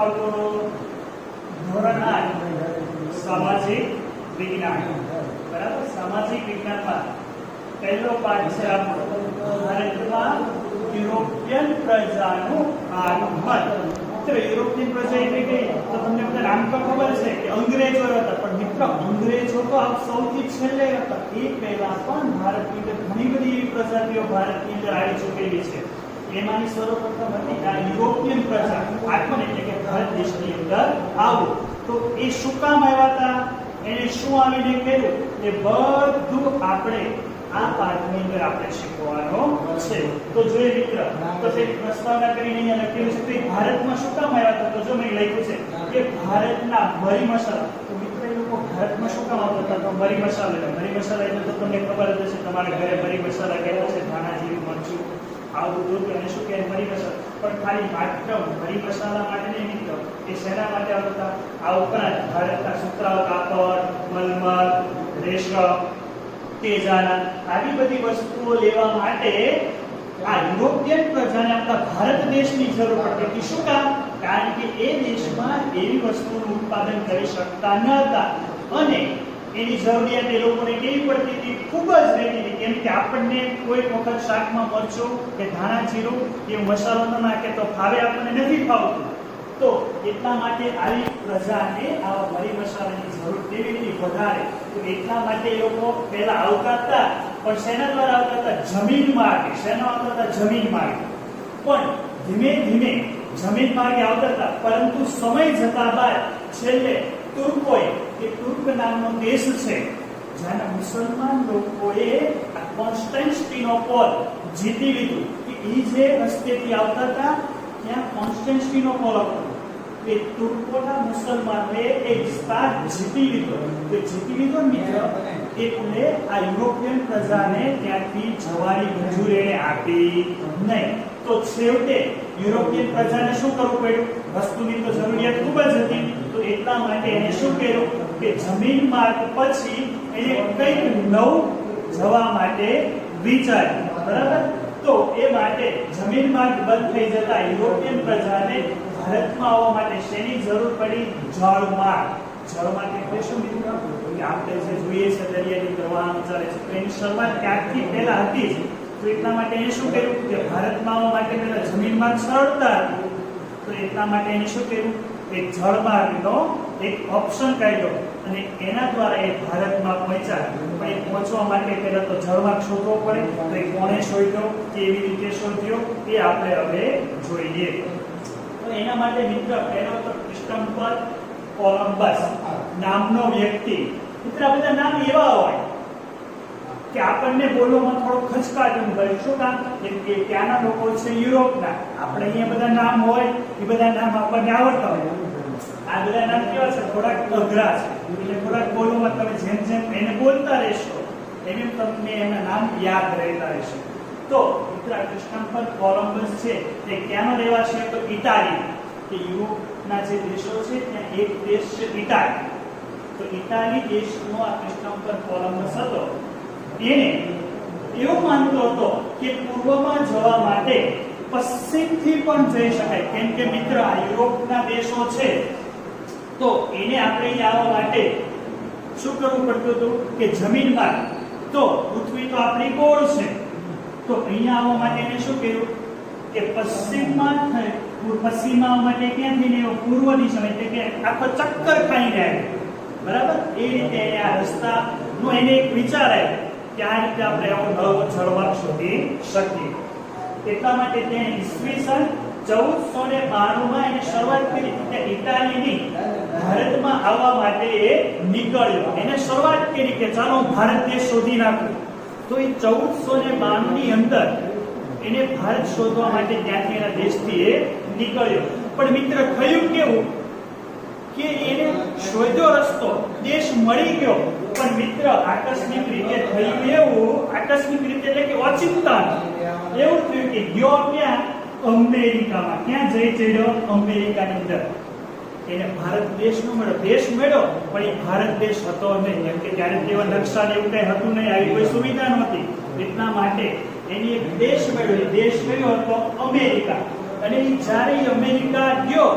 બાળકોનો ધોરણ 8 સામાજિક વિજ્ઞાન, બરાબર? સામાજિક વિજ્ઞાનમાં પહેલો પાઠ છે આપણો ભારતમાં યુરોપિયન પ્રજાનું આગમન. તો યુરોપિયન પ્રજા એટલે કે તો તમને બધા નામ તો ખબર છે કે અંગ્રેજો હતા, પણ મિત્ર અંગ્રેજો તો આ સૌથી છેલ્લે હતા. એ પહેલા પણ ભારતની અંદર ઘણી બધી એવી પ્રજાતિઓ ભારતની અંદર આવી ચૂકેલી છે. એમાંની સર્વપ્રથમ હતી આ યુરોપિયન પ્રજા આગમન, એટલે કે ભારત દેશની અંદર આવું. તો એ શું કામ આવ્યા હતા, એને શું આવીને કર્યું, એ બધું આપણે આ પાઠની અંદર આપણે શીખવાનું છે. તો જોઈએ મિત્ર, તો તે પ્રસ્તાવના કરીને અહીંયા લખેલું છે કે ભારતમાં શું કામ આવ્યા હતા. તો જો મેં લખ્યું છે કે ભારતના મરી મસાલા. તો મિત્ર એ લોકો ભારતમાં શું કામ આવતા હતા, તો મરી મસાલા. મરી મસાલા એટલે તો તમને ખબર જ હશે, તમારા ઘરે મરી મસાલા કહેતા છે, ધાણા જીરું મરચું આવું બધું, અને શું કહેવાય મરી મસાલા. પણ ખાલી માત્ર મરી મસાલા માટે નહીં મિત્ર, એ શેના માટે આવતા. આ ઉપરાંત ભારતના સુતરાઉ કાપડ, મલમલ, રેશમ, તેજાના આવી બધી વસ્તુઓ લેવા માટે આ યુરોપિયન પ્રજાને આપણા ભારત દેશની જરૂર પડતી હતી. શું કામ? કારણ કે એ દેશમાં એવી વસ્તુનું ઉત્પાદન કરી શકતા ન હતા, અને એની જરૂરિયાત એ લોકોને કેવી પડતી હતી, ખૂબ જ રહેતી હતી. કેમ કે આપણને કોઈ વખત શાકમાં મરચું કે ધાણા જીરું એ મસાલો ન નાખે તો ભાવે આપણને નથી ભાવતું. તો એટલા માટે આવી પ્રજાને આવા મરી મસાલાની જરૂર કેવી રીતે વધારે, તો એટલા માટે એ લોકો પહેલા આવતા હતા, પણ શેના દ્વારા આવતા હતા, જમીન માર્ગે. શેના આવતા હતા, જમીન માર્ગે. પણ ધીમે ધીમે જમીન માર્ગે આવતા હતા, પરંતુ સમય જતા બાદ છેલ્લે તુર્કોએ, કે તુર્ક નામનો દેશ છે, જ્યાંના મુસલમાન લોકોએ કોન્સ્ટન્ટિનોપોલ જીતી લીધું. કે એ જે રસ્તેથી આવતા હતા ત્યાં કોન્સ્ટન્ટિનોપોલ હતું. એ તુર્કોના મુસલમાનોએ એક વિસ્તાર જીતી લીધો. તો જીતી લીધો મિત્ર, એટલે આ યુરોપિયન પ્રજાને ત્યાંથી જવાની મંજૂરી એને આપી નહીં. તો છેવટે યુરોપિયન પ્રજાને શું કરવું પડ્યું, વસ્તુની તો જરૂરિયાત ખૂબ જ હતી. તો એટલા માટે એને શું કર્યું કે જમીન માર્ગ પછી એને કંઈક નવું જવા માટે વિચાર્યું, બરાબર? તો એ માટે જમીન માર્ગ બંધ થઈ જતા યુરોપિયન પ્રજાને ભારતમાં આવવા માટે શેની જરૂર પડી, જળમાર્ગ. જળમાર્ગ એટલે શું મિત્રો, કે આપણે જે જોઈએ છે દરિયાની પ્રવાહનો ચાલે છે, તો એની શરૂઆત ત્યારથી પહેલા હતી જ. તો એટલા માટે એને શું કર્યું કે ભારતમાં આવવા માટે પહેલા જમીન માર્ગ સરળતા હતી. તો એટલા માટે એને શું કર્યું, એક જળમાર્ગનો એક ઓપ્શન કાઢ્યો, અને એના દ્વારા એ ભારતમાં પહોંચ્યા. પણ એ પહોંચવા માટે પહેલા તો જળમાર્ગ શોધવો પડે. તો એ કોણે શોધ્યો, કેવી રીતે શોધ્યો, એ આપણે હવે જોઈએ. તો એના માટે મિત્ર પહેલો તો ક્રિસ્ટોફર કોલંબસ નામનો વ્યક્તિ. મિત્ર આ બધા નામ એવા હોય કે આપણને બોલવામાં થોડો ખચકાટ અનુભવે. શું કામ? કે ત્યાંના લોકો છે યુરોપના, આપણે અહીંયા બધા નામ હોય એ બધા નામ આપણને આવડતા હોય. આ બધા નામ કેવા છે, થોડાક અઘરા છે, એટલે થોડાક બોલવામાં તમે જેમ જેમ એને બોલતા રહેશો એમ એમ તમને એના નામ યાદ રહેતા રહેશે. તો મિત્ર ક્રિસ્ટોફર કોલંબસ છે તે ક્યાંનો રહેવાસી હતો, ઇટાલી. કે યુરોપના જે દેશો છે ત્યાં એક દેશ છે ઇટાલી. તો ઇટાલી દેશનો આ ક્રિસ્ટોફર કોલંબસ હતો. એને એવું માનતો હતો કે પૂર્વમાં જવા માટે પશ્ચિમથી પણ જઈ શકાય. કેમ કે મિત્ર આ યુરોપના દેશો છે, તો એને આપણે અહીંયા આવવા માટે શું કરવું પડતું હતું કે જમીન માર્ગ. તો પૃથ્વી તો આપણી ગોળ છે, તો અહીંયા આવવા માટે એને શું કર્યું કે પશ્ચિમમાં આવવા માટે ક્યાં થઈને પૂર્વ દિશામાં, એટલે કે આખો ચક્કર ખાઈને આવ્યો, બરાબર? એ રીતે એને આ રસ્તાનો એને એક વિચાર આવ્યો કે આ રીતે આપણે આવો નવો જળમાર્ગ શોધી શકીએ. એટલા માટે તેણે ઈસવીસન 1492 માં એને શરૂઆત કરી કે ઇટાલીની ભારતમાં આવવા માટે એ નીકળ્યો. એને શરૂઆત કરી કે ચાલો ભારત દેશ શોધી નાખું. તો એ 1492 ની અંદર એને ભારત શોધવા માટે ત્યાંથી એના દેશથી એ નીકળ્યો. પણ મિત્ર થયું કેવું કે એને શોધ્યો રસ્તો, દેશ મળી ગયો, પણ મિત્ર આકસ્મિક રીતે થયું એવું, આકસ્મિક રીતે એટલે કે ઓચિંતા એવું થયું કે ગયો ક્યાં, અમેરિકામાં. ક્યાં જઈ ચડ્યો, અમેરિકાની અંદર. એને ભારત દેશ નો મળ્યો, દેશ મળ્યો, પણ એ ભારત દેશ હતો નહીં. કેમ કે ત્યારે તેવા નકશા એવું કઈ હતું નહીં, આવી કોઈ સુવિધા નહોતી. એટલા માટે એની એક દેશ મળ્યો, એ દેશ કયો હતો, અમેરિકા. અને જ્યારે અમેરિકા ગયો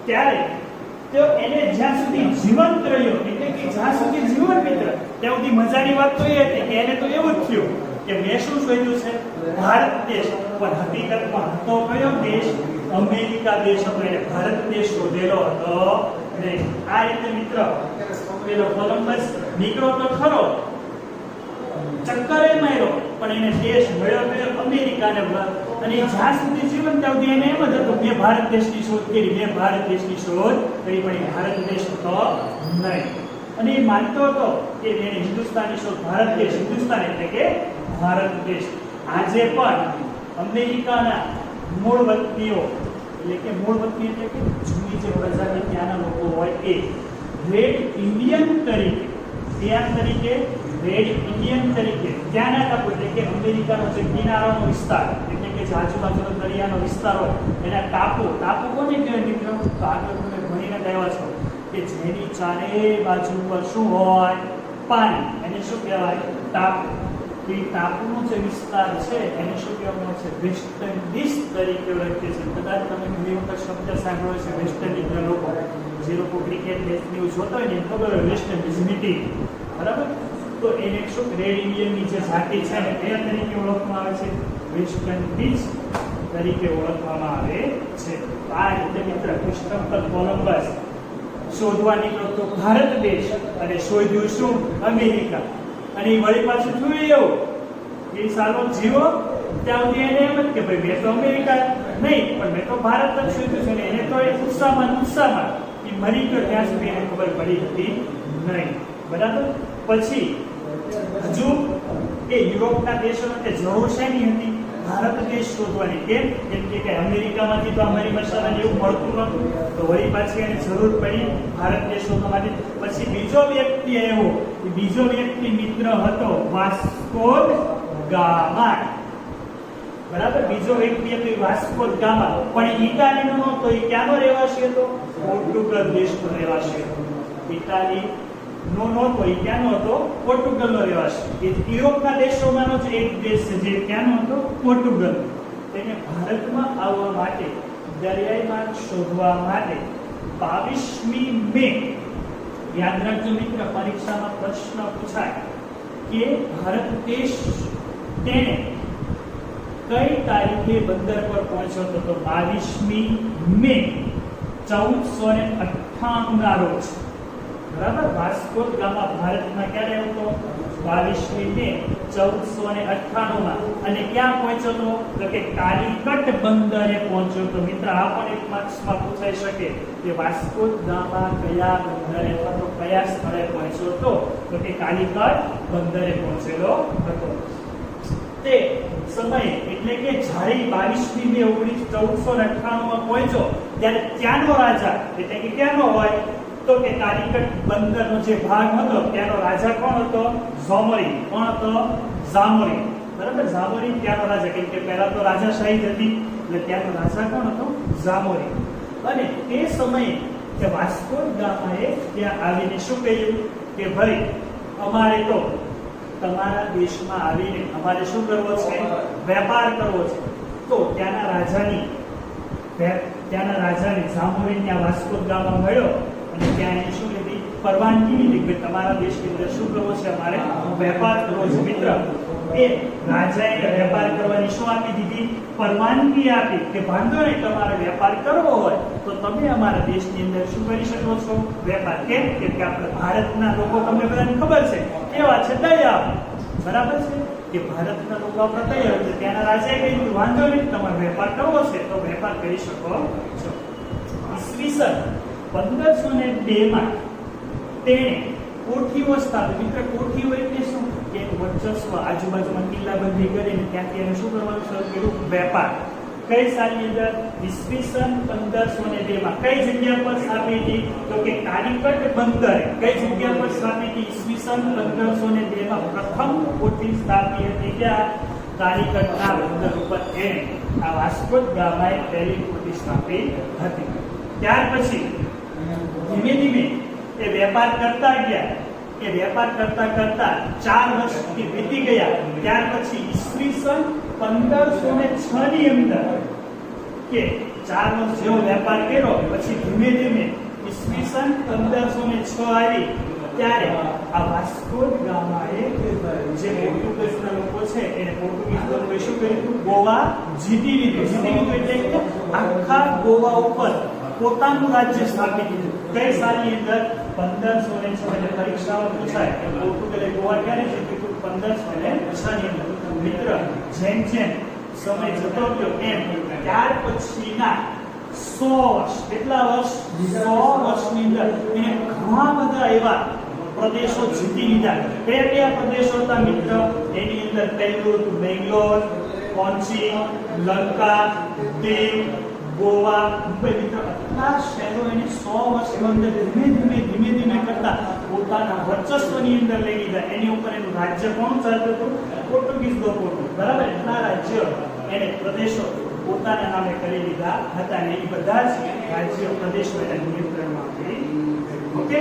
ત્યારે તો એને જ્યાં સુધી જીવંત રહ્યો એટલે કે જ્યાં સુધી જીવન મિત્ર ત્યાં સુધી મજાની વાત તો એ હતી કે એને તો એવું જ થયું કે મેં શું શોધ્યું છે ભારત દેશ, પણ હકીકતમાં હતો કયો દેશ? અમેરિકા દેશ હતો. એને ભારત દેશ શોધેલો હતો નહીં. આ રીતે મિત્ર પેલો કોલંબસ નીકળો તો ખરો, ચક્કરે માર્યો, પણ એને દેશ મળ્યો કયો? અમેરિકાને. અને જ્યાં સુધી જીવન ત્યાં સુધી એને એમ જ હતું મેં ભારત દેશની શોધ કરી, મેં ભારત દેશની શોધ કરી, પણ એ ભારત દેશ હતો નહીં. અને એ માનતો હતો કે એને હિન્દુસ્તાનની શોધ, ભારત દેશ, હિન્દુસ્તાન એટલે કે ભારત દેશ. આજે પણ અમેરિકાના મૂળ વતનીઓ એટલે કે મૂળ વતની એટલે કે જૂની જે પ્રજાતિ ત્યાંના લોકો હોય એ રેડ ઇન્ડિયન તરીકે, ત્યાં તરીકે રેડ ઇન્ડિયન તરીકે ત્યાંના ટાપુ એટલે કે અમેરિકાનો જે કિનારાનો વિસ્તાર એટલે કે જે આજુબાજુનો દરિયાનો વિસ્તાર હોય એના ટાપુ કોને કહેવાય મિત્રો? તો આગળ તમે ભણીને આવ્યા છો કે જેની ચારે બાજુ પર શું હોય? પાણી. એને શું કહેવાય? ટાપુ. એ ટાપુનો જે વિસ્તાર છે એને શું કહેવામાં આવે છે? વેસ્ટ ઇન્ડિઝ તરીકે ઓળખે છે. કદાચ તમે ઘણી વખત શબ્દ સાંભળ્યો છે વેસ્ટ ઇન્ડિઝના લોકો. જે લોકો ક્રિકેટ મેચ ન્યૂઝ જોતા હોય ને એને ખબર હોય વેસ્ટ ઇન્ડિઝ મીટિંગ, બરાબર? તો એને શું રેડ ઇન્ડિયનની જે જાતિ છે ને એ તરીકે ઓળખવામાં આવે છે, વેસ્ટ ઇન્ડિઝ તરીકે ઓળખવામાં આવે છે. આ રીતે મિત્ર ક્રિસ્ટોફર કોલંબસ શોધવા નીકળ્યો તો ભારત દેશ અને શોધ્યું શું? અમેરિકા. અને એ વળી પાછું થયું એવું એ સાલો જીવો ત્યાં સુધી એને એમ જ કે ભાઈ મેં તો અમેરિકા નહીં પણ મેં તો ભારત જ શોધ્યું છે ને એને તો એ ઉત્સાહમાં એ મરી ગયો ત્યાં સુધી એને ખબર પડી હતી નહીં, બરાબર? પછી હજુ એ યુરોપના દેશોને જરૂર શેની હતી? ભારત દેશ શોધવાની. કેમ? કેમ કે અમેરિકામાંથી તો અમારી મસાલા એવું મળતું નહોતું, તો વળી પાછી એને જરૂર પડી ભારત દેશ શોધવા માટે. પછી બીજો વ્યક્તિ આવ્યો, બીજો વ્યક્તિ મિત્ર હતો વાસ્કો ગામા, બરાબર? બીજો વ્યક્તિ હતો વાસ્કો ગામા, પણ ઇટાલીનો નહોતો. એ ક્યાંનો રહેવાસી હતો? પોર્ટુગલ દેશનો રહેવાસી હતો. ઇટાલી નો નહોતો, એ ક્યાંનો હતો? પોર્ટુગલનો રહેવાસી. એ યુરોપના દેશોમાંનો જ એક દેશ છે જે ક્યાંનો હતો? પોર્ટુગલ. તેને ભારતમાં આવવા માટે, દરિયાઈ માર્ગ શોધવા માટે 22મી મે, યાદ રાખજો મિત્ર, પરીક્ષામાં પ્રશ્ન પૂછાય કે ભારત દેશ તેને કઈ તારીખે બંદર પર પહોંચ્યો હતો? તો 22મી મે 1498 ના રોજ, બરાબર? વાસ્કો ગામા ભારતમાં ક્યારે આવતો? 22મી મે 1498 અને ક્યાં પહોંચ્યો તો? તો કે કાલિકટ બંદરે પહોંચ્યો તો. મિત્ર આ પણ એક માર્ક્સમાં પૂછાઈ શકે કે વાસ્કો ગામા કયા બંદરે અથવા તો કયા સ્થળે પહોંચ્યો તો? તો કે કાલિકટ બંદરે પહોંચેલો હતો. તે સમયે એટલે કે જ્યારે 22મી મે 1498 પહોંચ્યો ત્યારે ત્યાંનો રાજા એટલે કે ક્યાંનો હોય? તો કે કાલિકટ બંદરનો જે ભાગ હતો ત્યાંનો રાજા કોણ હતો? ઝામોરી. કોણ હતો? ઝામોરી, બરાબર? ઝામોરી ત્યાંનો રાજા, કેમ કે પહેલા તો રાજાશાહી હતી એટલે ત્યાંનો રાજા કોણ હતો? ઝામોરી. અને તે સમયે કે વાસ્કો ગામાએ ત્યાં આવીને શું કહ્યું કે ભાઈ અમારે તો તમારા દેશમાં આવીને અમારે શું કરવો છે? વેપાર કરવો છે. તો ત્યાંના રાજાની ઝામોરી ત્યાં વાસ્કો ગામા મળ્યો અને ત્યાં એને શું લીધી? પરવાનગી લીધી કે તમારા દેશની અંદર શું કરવો છે? અમારે વેપાર કરવો છે. મિત્ર એ રાજાએ વેપાર કરવાની શું આપી દીધી? પરવાનગી આપી કે વાંધો નહીં, તમારે વેપાર કરવો હોય તો તમે અમારા દેશની અંદર શું કરી શકો છો? વેપાર. કેમ? કે આપણે ભારતના લોકો, તમને બધાને ખબર છે કેવા છે? દયાળુ, બરાબર છે? કે ભારતના લોકો આપણે દયાળુ છે. ત્યાંના રાજાએ કહ્યું વાંધો નહીં, તમારે વેપાર કરવો છે તો વેપાર કરી શકો છો. ઈસવીસન 1502 માં તેણે કોઠીઓ સ્થાપિત. મિત્ર કોઠીઓ એટલે શું? કે વર્ચસ્વ, આજુબાજુમાં કિલ્લાબંધી કરીને ત્યાંથી એને શું કરવાનું શરૂ કર્યું? વેપાર. કઈ સાલની અંદર? ઈસવીસન 1502 માં. કઈ જગ્યા પર સ્થાપી હતી? તો કે કાલિકટ બંદરે. કઈ જગ્યા પર સ્થાપી હતી? ઈસવીસન 1502 માં પ્રથમ કોઠી સ્થાપી હતી. ક્યાં? કાલિકટના બંદર ઉપર એને આ વાસ્કો ગામાએ પહેલી કોઠી સ્થાપી હતી. ત્યાર પછી ધીમે ધીમે એ વેપાર કરતા ગયા. એ વેપાર કરતા 4 વર્ષ વીતી ગયા. ત્યાર પછી ઈસવીસન 1506 ની અંદર કે 4 4 વર્ષ જેવો વેપાર કર્યો પછી ધીમે ધીમે ઈસવીસન 1506 આવી ત્યારે આ વાસ્કો દ ગામાએ જે પોર્ટુગીઝના લોકો છે એને પોર્ટુગીઝ લોકોએ શું કર્યું હતું? ગોવા જીતી લીધું એટલે કે આખા ગોવા ઉપર પોતાનું રાજ્ય સ્થાપિત કર્યું. કઈ સાલની અંદર? 1506 એટલે પરીક્ષામાં પૂછાય કે પોર્ટુગલે ગોવા ક્યારે જીત્યું? 1506 ની અંદર. મિત્ર, જેમ જેમ સમય જતો ગયો એમ ત્યાર પછીના 100 વર્ષ, કેટલા વર્ષ? 100 વર્ષની અંદર એને ઘણા બધા એવા પ્રદેશો જીતી લીધા. કયા કયા પ્રદેશો હતા મિત્ર? એની અંદર પહેલું હતું બેંગ્લોર, કોચી, લંકા, દીવ, ગોવા, મુંબઈ. મિત્ર, આટલા શહેરો એને 100 વર્ષની અંદર ધીમે ધીમે કરતા પોતાના વર્ચસ્વની અંદર લઈ લીધા. એની ઉપર એનું રાજ્ય કોણ ચાલતું હતું? પોર્ટુગીઝ લોકો. બરાબર, એટલા રાજ્યો એને પ્રદેશો પોતાના નામે કરી લીધા હતા અને એ બધા જ રાજ્યો પ્રદેશો એના નિયંત્રણમાં આવી. ઓકે.